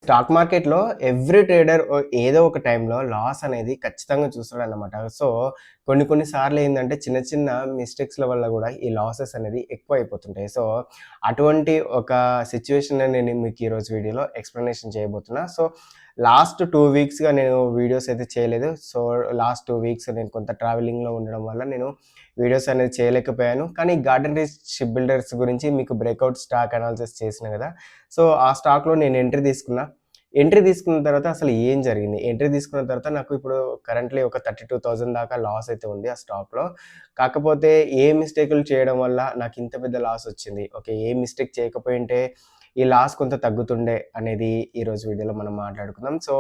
Stock మార్కెట్‌లో every trader ఏదో ఒక టైంలో లాస్ అనేది ఖచ్చితంగా చూస్తాడనమాట. సో, కొన్ని సార్లు ఏందంటే చిన్న చిన్న మిస్టేక్స్‌ల వల్ల గూడా ఈ లాసెస్ అనేది ఎక్కువైపోతుంటాయి. సో, అటువంటి ఒక సిట్యుయేషన్‌ని నేను మీకు ఈరోజు వీడియోలో ఎక్స్‌ప్లనేషన్ చేయబోతున్నా. సో, లాస్ట్ 2 వీక్స్‌గా నేను వీడియోస్ అయితే చేయలేదు. సో, లాస్ట్ 2 వీక్స్ నేను కొంత ట్రావెలింగ్‌లో ఉండడం వల్ల నేను వీడియోస్ అనేది చేయలేకపోయాను. కానీ గార్డెన్ రీచ్ షిప్ బిల్డర్స్ గురించి మీకు బ్రేక్‌ఔట్ స్టాక్ అనాలిసిస్ చేసిన గదా! సో, ఆ స్టాక్‌లో నేను ఎంట్రీ తీసుకున్నా. ఎంట్రీ తీసుకున్న తర్వాత అసలు ఏం జరిగింది? ఎంట్రీ తీసుకున్న తర్వాత నాకు ఇప్పుడు కరెంట్‌లీ ఒక 32,000 దాకా లాస్ అయితే ఉంది ఆ స్టాక్‌లో. కాకపోతే ఏ మిస్టేకులు చేయడం వల్ల నాకింత పెద్ద లాస్ వచ్చింది? ఓకే. ఏ మిస్టేక్ చేయకపోయుంటే ఈ లాస్ కొంత తగ్గుతుండే అనేది ఈరోజు వీడియోలో మనం మాట్లాడుకుందాం. సో,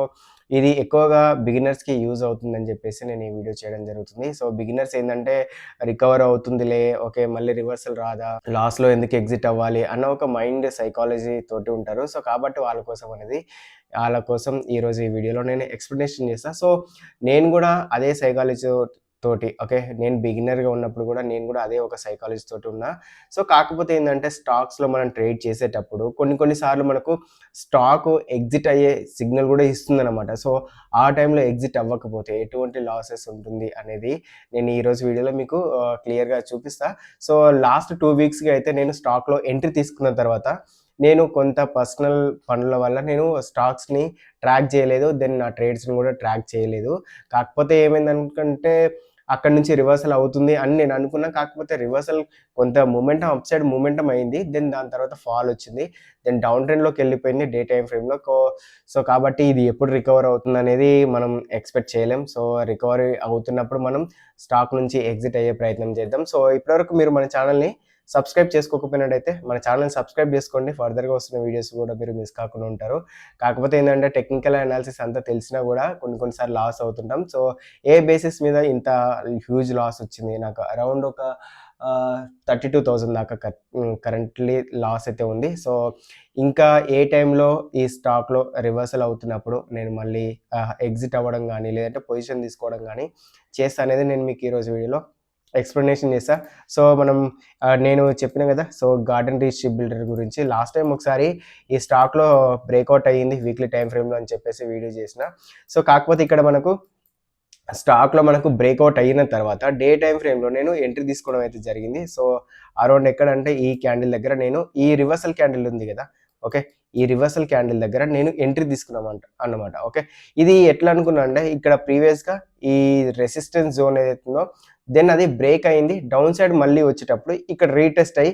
ఇది ఎక్కువగా బిగినర్స్‌కి యూజ్ అవుతుందని చెప్పేసి నేను ఈ వీడియో చేయడం జరుగుతుంది. సో, బిగినర్స్ ఏందంటే రికవర్ అవుతుందిలే, ఓకే. మళ్ళీ రివర్సల్ రాదా? లాస్‌లో ఎందుకు ఎగ్జిట్ అవ్వాలి? అన్న ఒక మైండ్ సైకాలజీ తోటి ఉంటారు. సో, కాబట్టి ఆళ్ళ కోసం ఈరోజు ఈ వీడియోలో నేను ఎక్స్‌ప్లనేషన్ చేస్తా. సో, నేను గూడా అదే సైకాలజీ తోటి ఓకే. నేను బిగినర్‌గా ఉన్నప్పుడు గూడా నేను గూడా అదే ఒక సైకాలజీ తోటి ఉన్నా. సో, కాకపోతే ఏందంటే స్టాక్స్‌లో మనం ట్రేడ్ చేసేటప్పుడు కొన్ని సార్లు మనకు స్టాకు ఎగ్జిట్ అయ్యే సిగ్నల్ గూడా ఇస్తుందనమాట. సో, ఆ టైంలో ఎగ్జిట్ అవ్వకపోతే ఎటువంటి లాసెస్ ఉంటుంది అనేది నేను ఈరోజు వీడియోలో మీకు క్లియర్‌గా చూపిస్తా. సో, లాస్ట్ 2 వీక్స్‌గా అయితే నేను స్టాక్‌లో ఎంట్రీ తీసుకున్న తర్వాత నేను కొంత పర్సనల్ పనుల వల్ల నేను స్టాక్స్‌ని ట్రాక్ చేయలేదు. దెన్ నా ట్రేడ్స్‌ని గూడా ట్రాక్ చేయలేదు. కాకపోతే ఏమైందనుకంటే అక్కడి నుంచి రివర్సల్ అవుతుంది అని నేను అనుకున్నా. కాకపోతే రివర్సల్ కొంత మొమెంటమ్ అప్ సైడ్ మొమెంటమ్ అయింది. దెన్ దాని తర్వాత ఫాల్ వచ్చింది. దెన్ డౌన్ ట్రెండ్‌లోకెళ్ళిపోయింది డే టైమ్ ఫ్రేమ్‌లో. సో, కాబట్టి ఇది ఎప్పుడు రికవర్ అవుతుందనేది మనం ఎక్స్‌పెక్ట్ చేయలేం. సో, రికవరీ అవుతున్నప్పుడు మనం స్టాక్ నుంచి ఎగ్జిట్ అయ్యే ప్రయత్నం చేద్దాం. సో, ఇప్పటివరకు మీరు మన ఛానెల్‌ని సబ్స్క్రైబ్ చేసుకోకపోయినట్టయితే మన ఛానెల్‌ని సబ్స్క్రైబ్ చేసుకోండి. ఫర్దర్‌గా వస్తున్న వీడియోస్ గూడా మీరు మిస్ కాకుండా ఉంటారు. కాకపోతే ఏందంటే టెక్నికల్ అనాలిసిస్ అంతా తెలిసినా గూడా కొన్ని సార్లు లాస్ అవుతుంటాం. సో, ఏ బేసిస్ మీద ఇంత హ్యూజ్ లాస్ వచ్చింది? నాకు అరౌండ్ ఒక 32,000 దాకా కరెంట్‌లీ లాస్ అయితే ఉంది. సో, ఇంకా ఏ టైంలో ఈ స్టాక్‌లో రివర్సల్ అవుతున్నప్పుడు నేను మళ్ళీ ఎగ్జిట్ అవ్వడం గానీ, లేదంటే పొజిషన్ తీసుకోవడం గానీ చేస్తా అనేది నేను మీకు ఈరోజు వీడియోలో ఎక్స్‌ప్లనేషన్ చేశా. సో, నేను చెప్పినా గదా! So, garden reach ship builder గురించి లాస్ట్ టైమ్ ఒకసారి ఈ స్టాక్‌లో బ్రేకౌట్ అయ్యింది వీక్లీ టైమ్ ఫ్రేమ్‌లో అని చెప్పేసి వీడియో చేసిన. సో, కాకపోతే ఇక్కడ మనకు బ్రేకౌట్ అయిన తర్వాత డే టైమ్ ఫ్రేమ్‌లో నేను ఎంట్రీ తీసుకోవడం అయితే జరిగింది. సో, అరౌండ్ ఎక్కడంటే ఈ క్యాండిల్ దగ్గర నేను ఈ రివర్సల్ క్యాండిల్ ఉంది గదా! ఓకే. ఈ రివర్సల్ క్యాండిల్ దగ్గర నేను ఎంట్రీ అన్నమాట. ఓకే. ఇది ఎట్లా అనుకున్నా అంటే ఇక్కడ ప్రీవియస్‌గా ఈ రెసిస్టెన్స్ జోన్ ఏదైతుందో దెన్ అది బ్రేక్ అయింది. డౌన్ సైడ్ మళ్ళీ వచ్చేటప్పుడు ఇక్కడ రీటెస్ట్ అయ్యి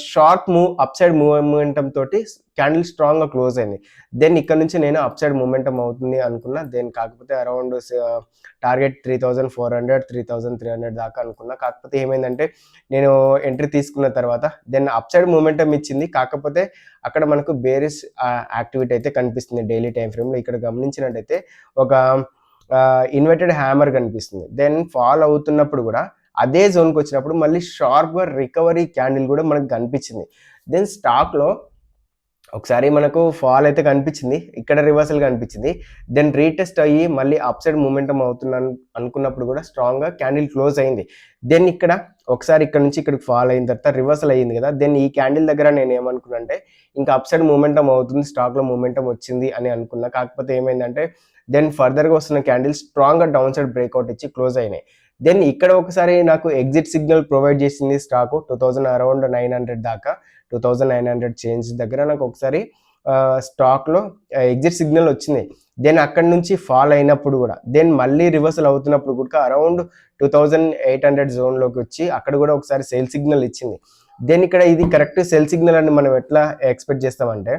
షార్ప్ అప్ సైడ్ మొమెంటమ్ తోటి క్యాండిల్ స్ట్రాంగ్‌గా క్లోజ్ అయింది. దెన్ ఇక్కడ నుంచి నేను అప్ సైడ్ మొమెంటమ్ అవుతుంది అనుకున్నా. దెన్ కాకపోతే అరౌండ్ టార్గెట్ 3,400, 3,300 దాకా అనుకున్నా. కాకపోతే ఏమైందంటే నేను ఎంట్రీ తీసుకున్న తర్వాత దెన్ అప్ సైడ్ మొమెంటమ్ ఇచ్చింది. కాకపోతే అక్కడ మనకు బేరిష్ యాక్టివిటీ అయితే కనిపిస్తుంది డైలీ టైమ్ ఫ్రేమ్‌లో. ఇక్కడ గమనించినట్టయితే ఒక ఇన్వర్టెడ్ హ్యామర్ కనిపిస్తుంది. దెన్ ఫాల్ అవుతున్నప్పుడు గూడా అదే జోన్‌కొచ్చినప్పుడు మళ్ళీ షార్ప్‌గా రికవరీ క్యాండిల్ గూడా మనకు కనిపించింది. దెన్ స్టాక్‌లో ఒకసారి మనకు ఫాల్ అయితే కనిపించింది. ఇక్కడ రివర్సల్ కనిపించింది. దెన్ రీటెస్ట్ అయ్యి మళ్ళీ అప్ సైడ్ మొమెంటమ్ అవుతుందని అనుకున్నప్పుడు గూడా స్ట్రాంగ్‌గా క్యాండిల్ క్లోజ్ అయింది. దెన్ ఒకసారి ఇక్కడ నుంచి ఇక్కడికి ఫాల్ అయిన తర్వాత రివర్సల్ అయ్యింది గదా! దెన్ ఈ క్యాండిల్ దగ్గర నేనేమనుకున్నా అంటే ఇంకా అప్ సైడ్ మొమెంటమ్ అవుతుంది. స్టాక్‌లో మొమెంటమ్ వచ్చింది అని అనుకున్నా. కాకపోతే ఏమైందంటే దెన్ ఫర్దర్‌గా వస్తున్న క్యాండిల్ స్ట్రాంగ్‌గా డౌన్ సైడ్ బ్రేకౌట్ ఇచ్చి క్లోజ్ అయినాయి. దెన్ ఇక్కడ ఒకసారి నాకు ఎగ్జిట్ సిగ్నల్ ప్రొవైడ్ చేసింది స్టాకు 2000 అరౌండ్ 900 దాకా 2900 చేంజ్ దగ్గర నాకు ఒకసారి స్టాక్‌లో ఎగ్జిట్ సిగ్నల్ వచ్చినాయి. దెన్ అక్కడి నుంచి ఫాల్ అయినప్పుడు గూడా దెన్ మళ్ళీ రివర్సల్ అవుతున్నప్పుడు కూడా అరౌండ్ 2800 జోన్‌లోకి వచ్చి అక్కడ గూడా ఒకసారి సేల్ సిగ్నల్ ఇచ్చింది. దెన్ ఇక్కడ ఇది కరెక్ట్ సెల్ సిగ్నల్ అని మనం ఎట్లా ఎక్స్‌పెక్ట్ చేస్తామంటే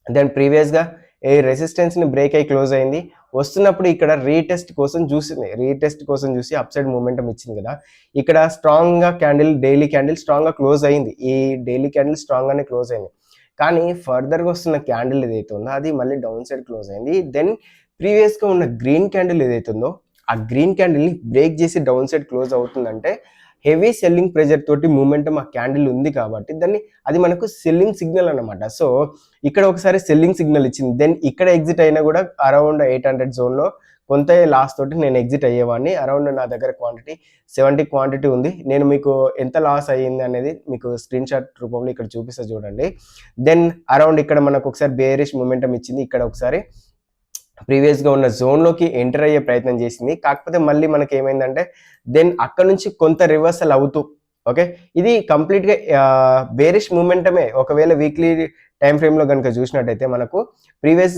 దెన్ ప్రీవియస్‌గా ఈ రెసిస్టెన్స్‌ని బ్రేక్ అయ్యి క్లోజ్ అయింది. వస్తున్నప్పుడు ఇక్కడ రీటెస్ట్ కోసం చూసింది. రీటెస్ట్ కోసం చూసి అప్ సైడ్ మొమెంటమ్ ఇచ్చింది గదా! ఇక్కడ స్ట్రాంగ్‌గా డైలీ క్యాండిల్ స్ట్రాంగ్‌గా క్లోజ్ అయింది. ఈ డైలీ క్యాండిల్ స్ట్రాంగ్‌గానే క్లోజ్ అయింది. కానీ ఫర్దర్‌గా వస్తున్న క్యాండిల్ ఏదైతే ఉందో అది మళ్ళీ డౌన్ సైడ్ క్లోజ్ అయింది. దెన్ ప్రీవియస్‌గా ఉన్న గ్రీన్ క్యాండిల్ ఏదైతే ఉందో ఆ గ్రీన్ క్యాండిల్‌ని బ్రేక్ చేసి డౌన్ సైడ్ క్లోజ్ అవుతుందంటే హెవీ సెల్లింగ్ ప్రెషర్ తోటి మొమెంటమ్ ఆ క్యాండిల్ ఉంది కాబట్టి అది మనకు సెల్లింగ్ సిగ్నల్ అన్నమాట. సో, ఇక్కడ ఒకసారి సెల్లింగ్ సిగ్నల్ ఇచ్చింది. దెన్ ఇక్కడ ఎగ్జిట్ అయినా గూడా అరౌండ్ 800 జోన్‌లో కొంత లాస్ తోటి నేను ఎగ్జిట్ అయ్యేవాడిని. అరౌండ్ నా దగ్గర క్వాంటిటీ 70 క్వాంటిటీ ఉంది. నేను మీకు ఎంత లాస్ అయ్యింది అనేది మీకు స్క్రీన్‌షాట్ రూపంలో ఇక్కడ చూపిస్తా చూడండి. దెన్ అరౌండ్ ఇక్కడ మనకు ఒకసారి బేరిష్ మొమెంటమ్ ఇచ్చింది. ఇక్కడ ఒకసారి ప్రీవియస్‌గా ఉన్న జోన్‌లోకి ఎంటర్ అయ్యే ప్రయత్నం చేసింది. కాకపోతే మళ్ళీ మనకేమైందంటే దెన్ అక్కడి నుంచి కొంత రివర్సల్ అవుతూ ఓకే. ఇది కంప్లీట్‌గా బేరిష్ మొమెంటమే. ఒకవేళ వీక్లీ టైమ్ ఫ్రేమ్‌లో గనుక చూసినట్టయితే మనకు ప్రీవియస్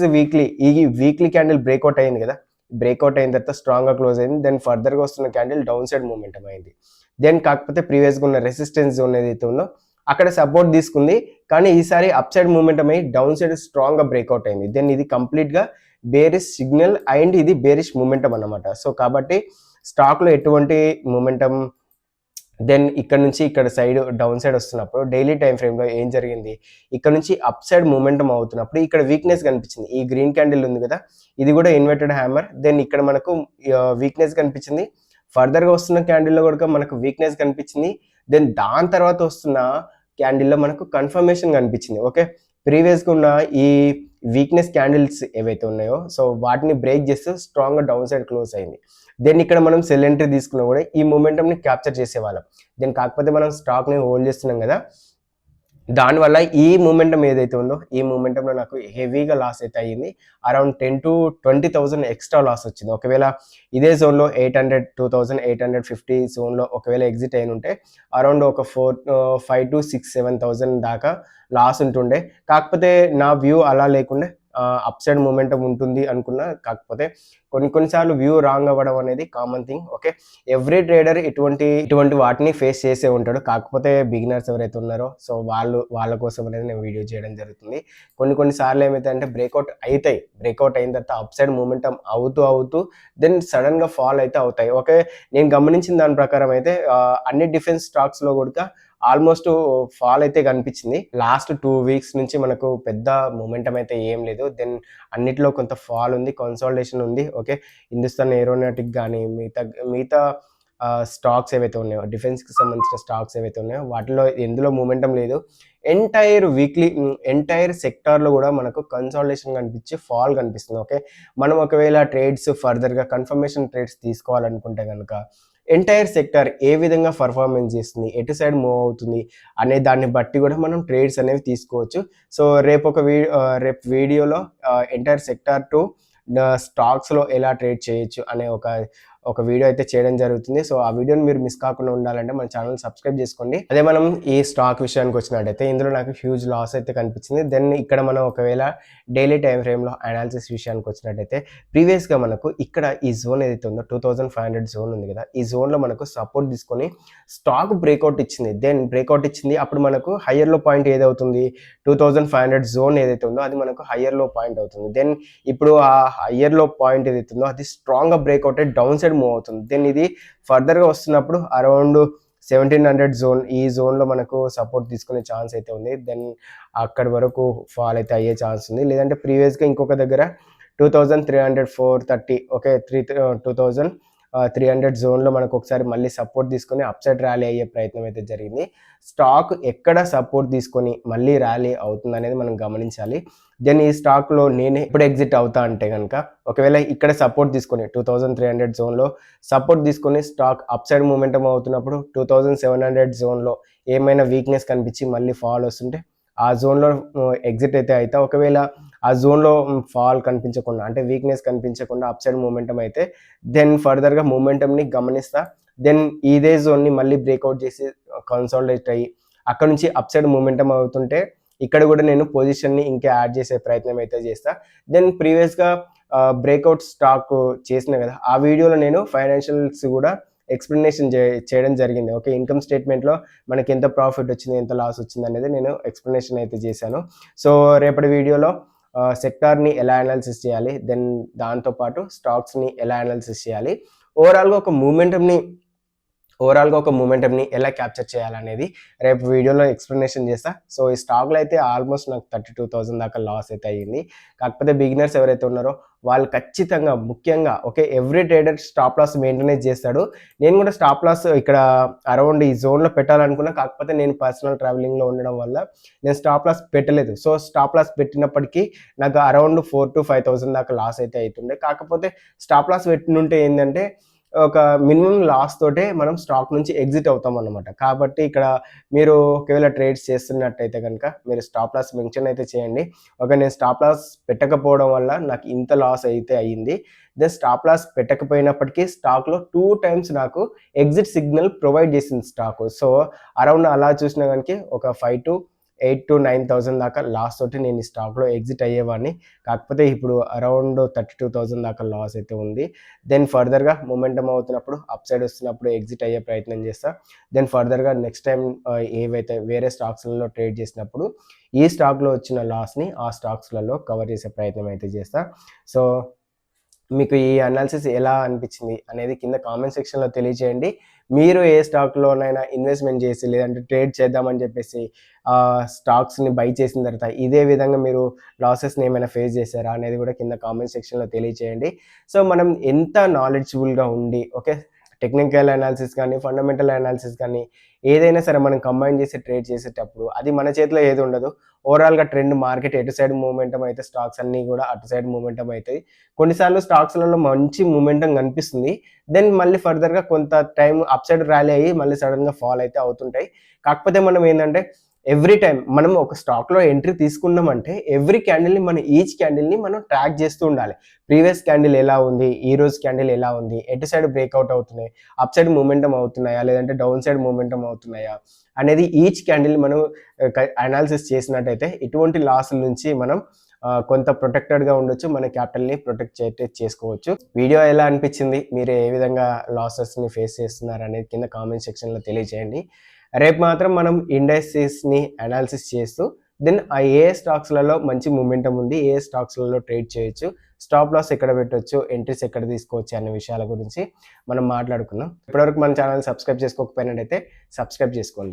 ఈ వీక్లీ క్యాండిల్ బ్రేక్‌ఔట్ అయింది కదా! బ్రేక్‌ఔట్ అయిన తర్వాత స్ట్రాంగ్‌గా క్లోజ్ అయింది. దెన్ ఫర్దర్‌గా వస్తున్న క్యాండిల్ డౌన్ సైడ్ మొమెంటమ్ అయింది. దెన్ కాకపోతే ప్రీవియస్‌గా ఉన్న రెసిస్టెన్స్ జోన్ ఏదైతే ఉందో అక్కడ సపోర్ట్ తీసుకుంది. కానీ ఈసారి అప్ సైడ్ మొమెంటమ్ అయ్యి డౌన్ సైడ్ స్ట్రాంగ్‌గా బ్రేక్‌ఔట్ అయింది. దెన్ ఇది కంప్లీట్‌గా బేరిష్ సిగ్నల్ అండ్ ఇది బేరిష్ మొమెంటమ్ అన్నమాట. సో కాబట్టి స్టాక్‌లో ఎటువంటి మొమెంటమ్ దెన్ ఇక్కడ నుంచి ఇక్కడ సైడ్ డౌన్ సైడ్ వస్తున్నప్పుడు డైలీ టైమ్ ఫ్రేమ్‌లో ఏం జరిగింది? ఇక్కడ నుంచి అప్ సైడ్ మొమెంటమ్ అవుతున్నప్పుడు ఇక్కడ వీక్‌నెస్ కనిపించింది. ఈ గ్రీన్ క్యాండిల్ ఉంది కదా! ఇది కూడా ఇన్వర్టెడ్ హ్యామర్. దెన్ ఇక్కడ మనకు వీక్‌నెస్ కనిపించింది. ఫర్దర్‌గా వస్తున్న క్యాండిల్‌లో కూడా మనకు వీక్‌నెస్ కనిపించింది. దెన్ దాని తర్వాత వస్తున్న క్యాండిల్‌లో మనకు కన్ఫర్మేషన్ కనిపించింది. ఓకే. ప్రీవియస్‌గా ఉన్న ఈ వీక్‌నెస్ క్యాండిల్స్ ఏవైతే ఉన్నాయో సో వాటిని బ్రేక్ చేస్తూ స్ట్రాంగ్‌గా డౌన్ సైడ్ క్లోజ్ అయింది. దెన్ ఇక్కడ మనం సెల్ ఎంట్రీ తీసుకున్నా కూడా ఈ మొమెంటమ్‌ని క్యాప్చర్ చేసేవాళ్ళం. దెన్ కాకపోతే మనం స్టాక్‌ని హోల్డ్ చేస్తున్నాం కదా! దానివల్ల ఈ మొమెంటమ్ ఏదైతే ఉందో ఈ మొమెంటమ్‌లో నాకు హెవీగా లాస్ అయితే అయ్యింది. అరౌండ్ 10,000-20,000 ఎక్స్‌ట్రా లాస్ వచ్చింది. ఒకవేళ ఇదే జోన్‌లో 800, 2,850 జోన్‌లో ఒకవేళ ఎగ్జిట్ అయినుంటే అరౌండ్ ఒక 5,000-7,000 దాకా లాస్ ఉంటుండే. కాకపోతే నా వ్యూ అలా లేకుండే అప్ సైడ్ మొమెంటమ్ ఉంటుంది అనుకున్నా. కాకపోతే కొన్ని సార్లు వ్యూ రాంగ్ అవ్వడం అనేది common thing. Okay. Every trader ఇటువంటి వాటిని ఫేస్ చేసే ఉంటాడు. కాకపోతే బిగినర్స్ ఎవరైతే ఉన్నారో సో వాళ్ళ కోసం అనేది నేను వీడియో చేయడం జరుగుతుంది. కొన్ని సార్లు ఏమైతాయంటే బ్రేక్‌ఔట్ అయిన తర్వాత అప్ సైడ్ మొమెంటమ్ అవుతూ దెన్ సడెన్‌గా ఫాల్ అయితే అవుతాయి. ఓకే. నేను గమనించిన దాని ప్రకారం అయితే అన్ని డిఫెన్స్ స్టాక్స్‌లో కూడా ఆల్మోస్ట్ ఫాల్ అయితే కనిపించింది. లాస్ట్ 2 వీక్స్ నుంచి మనకు పెద్ద మొమెంటమ్ అయితే ఏం లేదు. దెన్ అన్నిట్లో కొంత ఫాల్ ఉంది. కన్సాలిడేషన్ ఉంది. ఓకే. హిందుస్థాన్ ఏరోనాటిక్ గాని మిగతా స్టాక్స్ ఏవైతే ఉన్నాయో డిఫెన్స్‌కి సంబంధించిన స్టాక్స్ ఏవైతే ఉన్నాయో వాటిలో ఎందులో మొమెంటమ్ లేదు. ఎంటైర్ సెక్టార్‌లో కూడా మనకు కన్సాలిడేషన్ కనిపించి ఫాల్ కనిపిస్తుంది. ఓకే. మనం ఒకవేళ ట్రేడ్స్ ఫర్దర్‌గా కన్ఫర్మేషన్ ట్రేడ్స్ తీసుకోవాలనుకుంటే గనుక ఎంటైర్ సెక్టార్ ఏ విధంగా పెర్ఫార్మెన్స్ చేస్తుంది, ఎటు సైడ్ మూవ్ అవుతుంది అనే దాన్ని బట్టి కూడా మనం ట్రేడ్స్ అనేవి తీసుకోవచ్చు. సో రేపు వీడియోలో ఎంటైర్ సెక్టార్ టు స్టాక్స్‌లో ఎలా ట్రేడ్ చేయొచ్చు అనే ఒక వీడియో అయితే చేయడం జరుగుతుంది. సో ఆ వీడియోని మీరు మిస్ కాకుండా ఉండాలంటే మన ఛానెల్‌ని సబ్స్క్రైబ్ చేసుకోండి. అదే మనం ఈ స్టాక్ విషయానికి వచ్చినట్టయితే ఇందులో నాకు హ్యూజ్ లాస్ అయితే కనిపించింది. దెన్ ఇక్కడ మనం ఒకవేళ డైలీ టైమ్ ఫ్రేమ్‌లో అనాలిసిస్ విషయానికి వచ్చినట్టయితే ప్రీవియస్‌గా మనకు ఇక్కడ ఈ జోన్ ఏదైతే ఉందో 2500 జోన్ ఉంది కదా! ఈ జోన్‌లో మనకు సపోర్ట్ తీసుకొని స్టాక్ బ్రేక్‌ఔట్ ఇచ్చింది. దెన్ బ్రేక్‌ఔట్ ఇచ్చింది. అప్పుడు మనకు హైయర్ లో పాయింట్ ఏదవుతుంది 2500 జోన్ ఏదైతే ఉందో అది మనకు హైయర్ లో పాయింట్ అవుతుంది. దెన్ ఇప్పుడు ఆ హైయర్ లో పాయింట్ ఏదైతే ఉందో అది స్ట్రాంగ్‌గా బ్రేక్‌ఔట్ అయ్యి డౌన్ సైడ్ మూవ్ అవుతుంది. దెన్ ఇది ఫర్దర్‌గా వస్తున్నప్పుడు అరౌండ్ 1700 జోన్ ఈ జోన్‌లో మనకు సపోర్ట్ తీసుకునే ఛాన్స్ అయితే ఉంది. దెన్ అక్కడి వరకు ఫాల్ అయితే అయ్యే ఛాన్స్ ఉంది. లేదంటే ప్రీవియస్‌గా ఇంకొక దగ్గర 2300, 430 ఓకే. 2300 జోన్‌లో మనకు ఒకసారి మళ్ళీ సపోర్ట్ తీసుకొని అప్ సైడ్ ర్యాలీ అయ్యే ప్రయత్నం అయితే జరిగింది. స్టాక్ ఎక్కడ సపోర్ట్ తీసుకొని మళ్ళీ ర్యాలీ అవుతుందనేది మనం గమనించాలి. దెన్ ఈ స్టాక్‌లో నేను ఎప్పుడు ఎగ్జిట్ అవుతా అంటే గనక ఒకవేళ ఇక్కడ సపోర్ట్ తీసుకొని 2300 జోన్‌లో సపోర్ట్ తీసుకొని స్టాక్ అప్ సైడ్ మొమెంటమ్ అవుతున్నప్పుడు 2700 జోన్‌లో ఏమైనా వీక్‌నెస్ కనిపించి మళ్ళీ ఫాల్ వస్తుంటే ఆ జోన్‌లో ఎగ్జిట్ అయితే అయితా. ఒకవేళ ఆ జోన్‌లో ఫాల్ కనిపించకుండా అంటే వీక్‌నెస్ కనిపించకుండా అప్ సైడ్ మొమెంటమ్ అయితే దెన్ ఫర్దర్‌గా మొమెంటమ్‌ని గమనిస్తా. దెన్ ఇదే జోన్‌ని మళ్ళీ బ్రేక్‌ఔట్ చేసి కన్సాలిడేట్ అయ్యి అక్కడి నుంచి అప్ సైడ్ మొమెంటమ్ అవుతుంటే ఇక్కడ కూడా నేను పొజిషన్‌ని ఇంకా యాడ్ చేసే ప్రయత్నం అయితే చేస్తా. దెన్ ప్రీవియస్‌గా బ్రేక్‌ఔట్ స్టాక్ చేసిన కదా! ఆ వీడియోలో నేను ఫైనాన్షియల్స్ కూడా ఎక్స్‌ప్లనేషన్ చేయడం జరిగింది. ఓకే. ఇన్‌కమ్ స్టేట్‌మెంట్‌లో మనకి ఎంత ప్రాఫిట్ వచ్చింది, ఎంత లాస్ వచ్చింది అనేది నేను ఎక్స్‌ప్లనేషన్ అయితే చేశాను. సో రేపటి వీడియోలో సెక్టార్‌ని ఎలా అనాలిసిస్ చేయాలి, దెన్ దాంతో పాటు స్టాక్స్‌ని ఎలా అనాలిసిస్ చేయాలి, ఓవరాల్‌గా ఒక మొమెంటమ్‌ని ఎలా క్యాప్చర్ చేయాలనేది రేపు వీడియోలో ఎక్స్‌ప్లనేషన్ చేస్తా. సో ఈ స్టాక్‌లో అయితే ఆల్మోస్ట్ నాకు 32,000 దాకా లాస్ అయితే అయ్యింది. కాకపోతే బిగినర్స్ ఎవరైతే ఉన్నారో వాళ్ళు ఖచ్చితంగా ముఖ్యంగా okay every trader stop loss maintain చేస్తాడు. నేను కూడా స్టాప్ లాస్ ఇక్కడ అరౌండ్ ఈ జోన్‌లో పెట్టాలనుకున్నా. కాకపోతే నేను పర్సనల్ ట్రావెలింగ్‌లో ఉండడం వల్ల నేను స్టాప్ లాస్ పెట్టలేదు. సో, స్టాప్ లాస్ పెట్టినప్పటికీ నాకు అరౌండ్ 4,000-5,000 దాకా లాస్ అయితే అయితుండే. కాకపోతే స్టాప్ లాస్ పెట్టినుంటే ఏందంటే ఒక మినిమమ్ లాస్ తోటే మనం స్టాక్ నుంచి ఎగ్జిట్ అవుతామన్నమాట. కాబట్టి ఇక్కడ మీరు ఒకవేళ ట్రేడ్స్ చేస్తున్నట్టయితే గనుక మీరు స్టాప్ లాస్ మెన్షన్ అయితే చేయండి. ఓకే. నేను స్టాప్ లాస్ పెట్టకపోవడం వల్ల నాకు ఇంత లాస్ అయితే అయింది. దెన్ స్టాప్ లాస్ పెట్టకపోయినప్పటికీ స్టాక్‌లో 2 టైమ్స్ నాకు ఎగ్జిట్ సిగ్నల్ ప్రొవైడ్ చేసింది స్టాకు. సో, అరౌండ్ అలా చూసినా గనుక ఒక 8,000-9,000 దాకా లాస్ తోటి నేను ఈ స్టాక్‌లో ఎగ్జిట్ అయ్యేవాడిని. కాకపోతే ఇప్పుడు అరౌండ్ 32,000 దాకా లాస్ అయితే ఉంది. దెన్ ఫర్దర్‌గా మొమెంటమ్ అవుతున్నప్పుడు అప్ సైడ్ వస్తున్నప్పుడు ఎగ్జిట్ అయ్యే ప్రయత్నం చేస్తా. దెన్ ఫర్దర్‌గా నెక్స్ట్ టైమ్ ఏవైతే వేరే స్టాక్స్‌లలో ట్రేడ్ చేసినప్పుడు ఈ స్టాక్‌లో వచ్చిన లాస్‌ని ఆ స్టాక్స్‌లలో కవర్ చేసే ప్రయత్నం అయితే చేస్తా. సో, మీకు ఈ అనాలిసిస్ ఎలా అనిపించింది అనేది కింద కామెంట్ సెక్షన్‌లో తెలియజేయండి. మీరు ఏ స్టాక్‌లోనైనా ఇన్వెస్ట్‌మెంట్ చేసి లేదంటే ట్రేడ్ చేద్దామని చెప్పేసి స్టాక్స్‌ని బై చేసిన తర్వాత ఇదే విధంగా మీరు లాసెస్‌ని ఏమైనా ఫేస్ చేసారా అనేది కూడా కింద కామెంట్ సెక్షన్‌లో తెలియజేయండి. సో, మనం ఎంత నాలెడ్జబుల్‌గా ఉండి ఓకే. టెక్నికల్ అనాలిసిస్ గానీ, ఫండమెంటల్ అనాలిసిస్ గానీ ఏదైనా సరే మనం కంబైన్ చేసి ట్రేడ్ చేసేటప్పుడు అది మన చేతిలో ఏది ఉండదు. ఓవరాల్‌గా ట్రెండ్ మార్కెట్ ఎటు సైడ్ మూవ్‌మెంటమ్ అయితే స్టాక్స్ అన్నీ కూడా అటు సైడ్ మూవ్‌మెంటమ్ అయితాయి. కొన్నిసార్లు స్టాక్స్‌లలో మంచి మూవ్‌మెంటమ్ కనిపిస్తుంది. దెన్ మళ్ళీ ఫర్దర్‌గా కొంత టైమ్ అప్ సైడ్ ర్యాలీ అయ్యి మళ్ళీ సడెన్‌గా ఫాల్ అయితే అవుతుంటాయి. కాకపోతే మనం ఏందంటే ఎవ్రీ టైమ్ మనం ఒక స్టాక్‌లో ఎంట్రీ తీసుకున్నామంటే ఎవ్రీ క్యాండిల్‌ని మనం ఈచ్ క్యాండిల్‌ని మనం ట్రాక్ చేస్తూ ఉండాలి. ప్రీవియస్ క్యాండిల్ ఎలా ఉంది? ఈరోజు క్యాండిల్ ఎలా ఉంది? ఎటు సైడ్ బ్రేక్‌ఔట్ అవుతున్నాయి? అప్ సైడ్ మూవ్‌మెంటమ్ అవుతున్నాయా? లేదంటే డౌన్ సైడ్ మూవ్‌మెంటమ్ అవుతున్నాయా? అనేది ఈచ్ క్యాండిల్ మనం అనాలిసిస్ చేసినట్టయితే ఇటువంటి లాస్‌ల నుంచి మనం కొంత ప్రొటెక్టెడ్‌గా ఉండొచ్చు. మన క్యాపిటల్‌ని ప్రొటెక్ట్ చేసుకోవచ్చు. వీడియో ఎలా అనిపించింది? మీరు ఏ విధంగా లాసెస్‌ని ఫేస్ చేస్తున్నారనేది కింద కామెంట్ సెక్షన్‌లో తెలియజేయండి. రేపు మాత్రం మనం ఇండెక్సెస్‌ని అనాలిసిస్ చేస్తూ దెన్ ఏ స్టాక్స్‌లలో మంచి మొమెంటమ్ ఉంది, ఏ స్టాక్స్‌లలో ట్రేడ్ చేయొచ్చు, స్టాప్ లాస్ ఎక్కడ పెట్టొచ్చు, ఎంట్రీస్ ఎక్కడ తీసుకోవచ్చు అనే విషయాల గురించి మనం మాట్లాడుకుందాం. ఇప్పటివరకు మన ఛానెల్‌ని సబ్స్క్రైబ్ చేసుకోకపోయినట్టయితే సబ్స్క్రైబ్ చేసుకోండి.